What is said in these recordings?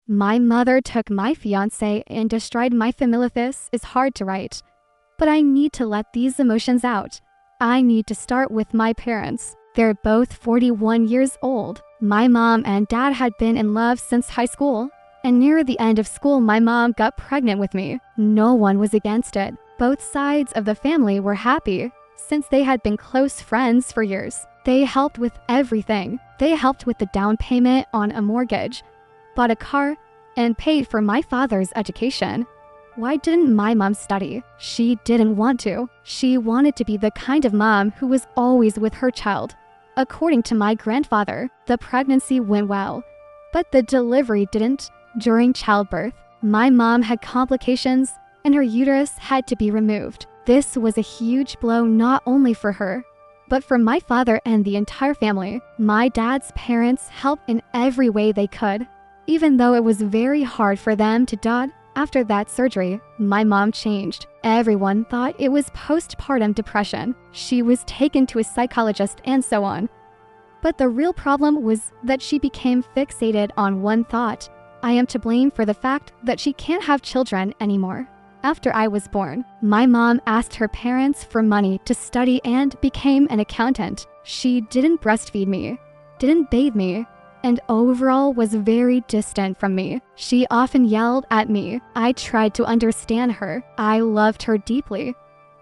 My mother took my fiancé and destroyed my family. This is hard to write, but I need to let these emotions out. I need to start with my parents. They're both 41 years old. My mom and dad had been in love since high school, and near the end of school, my mom got pregnant with me. No one was against it. Both sides of the family were happy, since they had been close friends for years. They helped with everything. They helped with the down payment on a mortgage, bought a car, and paid for my father's education. Why didn't my mom study? She didn't want to. She wanted to be the kind of mom who was always with her child. According to my grandfather, the pregnancy went well, but the delivery didn't. During childbirth, my mom had complications and her uterus had to be removed. This was a huge blow not only for her, but for my father and the entire family. My dad's parents helped in every way they could, even though it was very hard for them to do. After that surgery, my mom changed. Everyone thought it was postpartum depression. She was taken to a psychologist and so on. But the real problem was that she became fixated on one thought: I am to blame for the fact that she can't have children anymore. After I was born, my mom asked her parents for money to study and became an accountant. She didn't breastfeed me, didn't bathe me, and overall was very distant from me. She often yelled at me. I tried to understand her. I loved her deeply.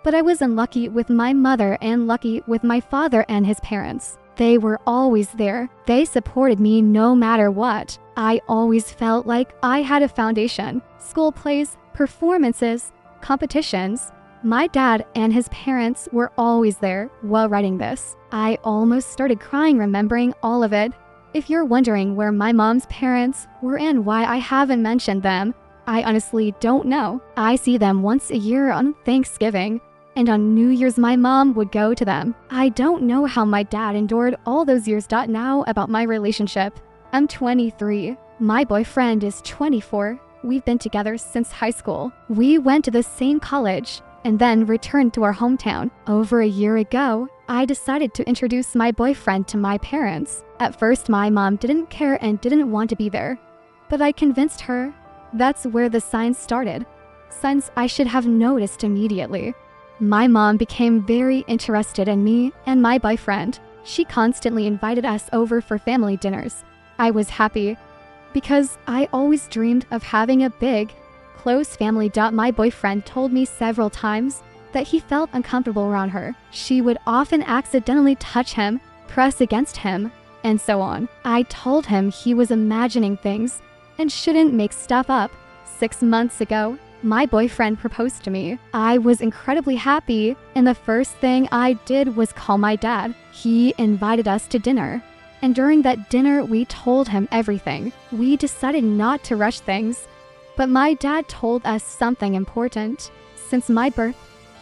But I was unlucky with my mother and lucky with my father and his parents. They were always there. They supported me no matter what. I always felt like I had a foundation. School plays, performances, competitions. My dad and his parents were always there while writing this. I almost started crying remembering all of it. If you're wondering where my mom's parents were and why I haven't mentioned them, I honestly don't know. I see them once a year on Thanksgiving, and on New Year's my mom would go to them. I don't know how my dad endured all those years. Now about my relationship. I'm 23. My boyfriend is 24. We've been together since high school. We went to the same college and then returned to our hometown. Over a year ago, I decided to introduce my boyfriend to my parents. At first, my mom didn't care and didn't want to be there, but I convinced her. That's where the signs started. Signs I should have noticed immediately. My mom became very interested in me and my boyfriend. She constantly invited us over for family dinners. I was happy because I always dreamed of having a big, close family. My boyfriend told me several times that he felt uncomfortable around her. She would often accidentally touch him, press against him, and so on. I told him he was imagining things and shouldn't make stuff up. 6 months ago, my boyfriend proposed to me. I was incredibly happy, and the first thing I did was call my dad. He invited us to dinner, and during that dinner, we told him everything. We decided not to rush things, but my dad told us something important. Since my birth,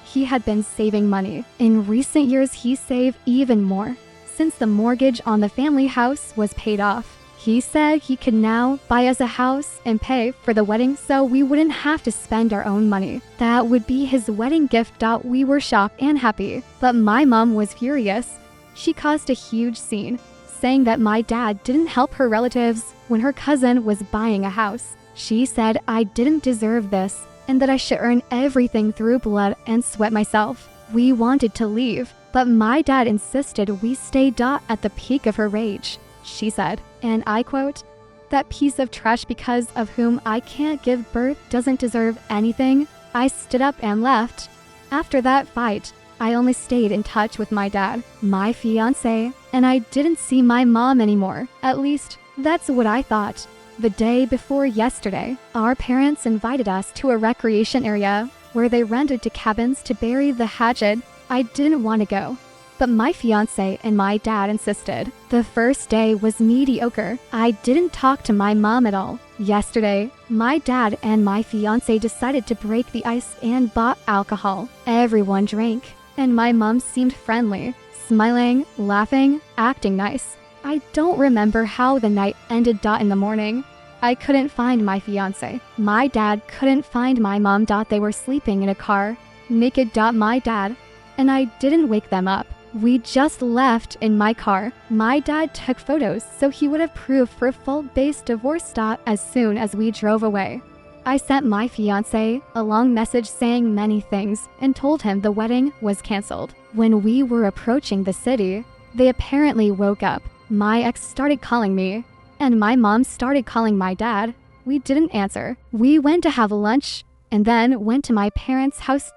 he had been saving money. In recent years, he saved even more. Since the mortgage on the family house was paid off, he said he could now buy us a house and pay for the wedding so we wouldn't have to spend our own money. That would be his wedding gift. We were shocked and happy, but my mom was furious. She caused a huge scene, saying that my dad didn't help her relatives when her cousin was buying a house. She said I didn't deserve this and that I should earn everything through blood and sweat myself. We wanted to leave, but my dad insisted we stay. At the peak of her rage, she said, and I quote, "That piece of trash because of whom I can't give birth doesn't deserve anything." I stood up and left. After that fight, I only stayed in touch with my dad, my fiancé, and I didn't see my mom anymore. At least, that's what I thought. The day before yesterday, our parents invited us to a recreation area where they rented 2 cabins to bury the hatchet. I didn't want to go, but my fiancé and my dad insisted. The first day was mediocre. I didn't talk to my mom at all. Yesterday, my dad and my fiancé decided to break the ice and bought alcohol. Everyone drank, and my mom seemed friendly, smiling, laughing, acting nice. I don't remember how the night ended. In the morning, I couldn't find my fiancé. My dad couldn't find my mom. They were sleeping in a car, naked. My dad and I didn't wake them up. We just left in my car. My dad took photos so he would have proof for a full-based divorce as soon as we drove away. I sent my fiancé a long message saying many things and told him the wedding was canceled. When we were approaching the city, they apparently woke up. My ex started calling me, and my mom started calling my dad. We didn't answer. We went to have lunch and then went to my parents' house.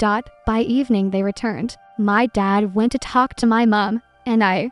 By evening, they returned. My dad went to talk to my mom, and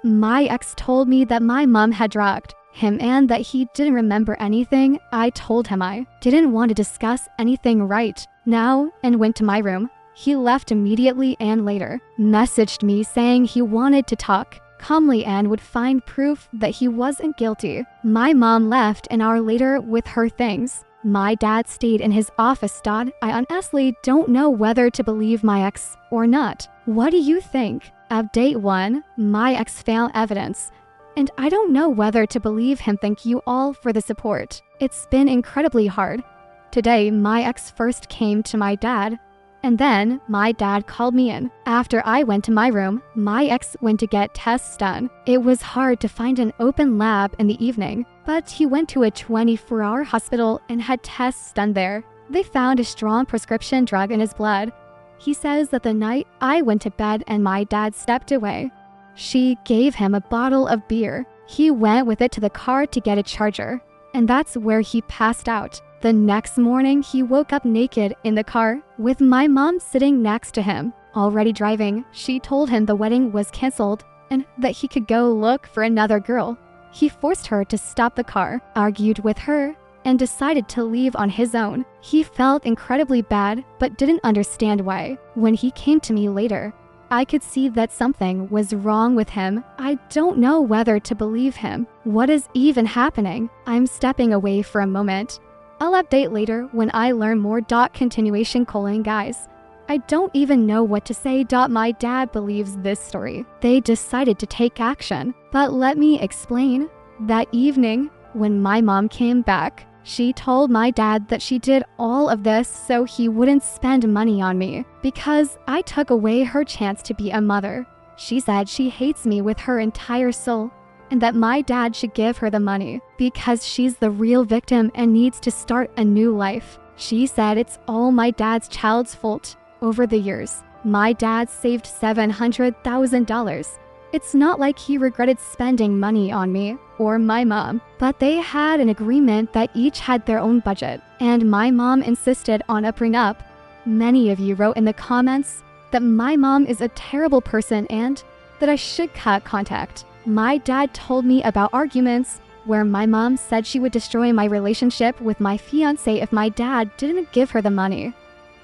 my ex told me that my mom had drugged him and that he didn't remember anything. I told him I didn't want to discuss anything right now and went to my room. He left immediately and later messaged me saying he wanted to talk calmly and would find proof that he wasn't guilty. My mom left an hour later with her things. My dad stayed in his office. I honestly don't know whether to believe my ex or not. What do you think? Update 1. My ex found evidence, and I don't know whether to believe him. Thank you all for the support. It's been incredibly hard. Today, my ex first came to my dad, and then my dad called me in. After I went to my room, my ex went to get tests done. It was hard to find an open lab in the evening, but he went to a 24-hour hospital and had tests done there. They found a strong prescription drug in his blood. He says that the night I went to bed and my dad stepped away, she gave him a bottle of beer. He went with it to the car to get a charger, and that's where he passed out. The next morning, he woke up naked in the car with my mom sitting next to him. Already driving, she told him the wedding was canceled and that he could go look for another girl. He forced her to stop the car, argued with her, and decided to leave on his own. He felt incredibly bad but didn't understand why. When he came to me later, I could see that something was wrong with him. I don't know whether to believe him. What is even happening? I'm stepping away for a moment. I'll update later when I learn more. Continuation: guys, I don't even know what to say. My dad believes this story. They decided to take action. But let me explain. That evening, when my mom came back, she told my dad that she did all of this so he wouldn't spend money on me because I took away her chance to be a mother. She said she hates me with her entire soul, and that my dad should give her the money because she's the real victim and needs to start a new life. She said it's all my dad's child's fault. Over the years, my dad saved $700,000. It's not like he regretted spending money on me or my mom, but they had an agreement that each had their own budget, and my mom insisted on a prenup. Many of you wrote in the comments that my mom is a terrible person and that I should cut contact. My dad told me about arguments where my mom said she would destroy my relationship with my fiancé if my dad didn't give her the money.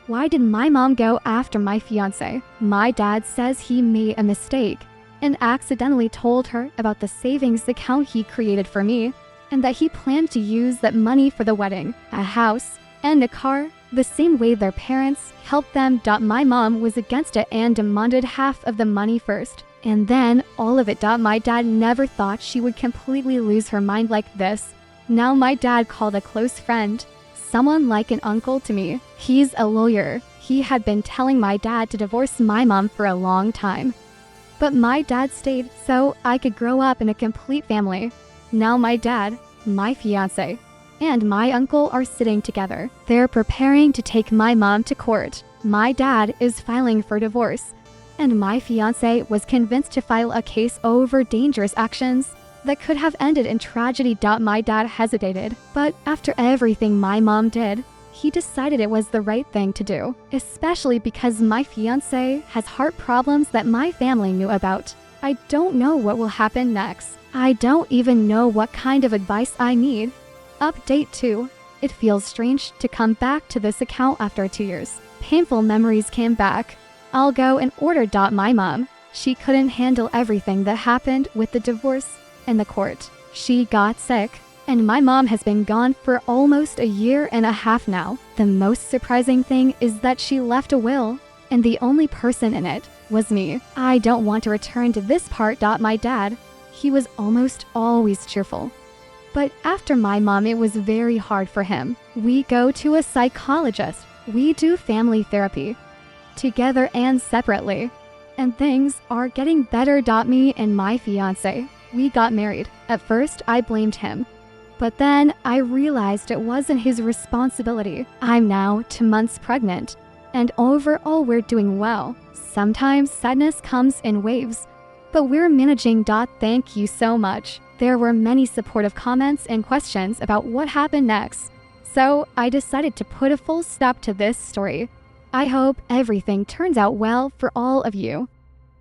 Why did my mom go after my fiancé? My dad says he made a mistake and accidentally told her about the savings account he created for me and that he planned to use that money for the wedding, a house, and a car, the same way their parents helped them. My mom was against it and demanded half of the money first, and then all of it. My dad never thought she would completely lose her mind like this. Now my dad called a close friend, someone like an uncle to me. He's a lawyer. He had been telling my dad to divorce my mom for a long time. But my dad stayed so I could grow up in a complete family. Now my dad, my fiancé, and my uncle are sitting together. They're preparing to take my mom to court. My dad is filing for divorce, and my fiancé was convinced to file a case over dangerous actions that could have ended in tragedy. My dad hesitated, but after everything my mom did, he decided it was the right thing to do, especially because my fiancé has heart problems that my family knew about. I don't know what will happen next. I don't even know what kind of advice I need. Update 2. It feels strange to come back to this account after 2 years. Painful memories came back. I'll go in order. My mom, she couldn't handle everything that happened with the divorce and the court. She got sick, and my mom has been gone for almost a year and a half now. The most surprising thing is that she left a will, and the only person in it was me. I don't want to return to this part. My dad, he was almost always cheerful. But after my mom, it was very hard for him. We go to a psychologist. We do family therapy, together and separately. and things are getting better. Me and my fiancé, we got married. At first, I blamed him. But then I realized it wasn't his responsibility. I'm now 2 months pregnant, and overall we're doing well. Sometimes sadness comes in waves, but we're managing. Thank you so much. There were many supportive comments and questions about what happened next, so I decided to put a full stop to this story. I hope everything turns out well for all of you.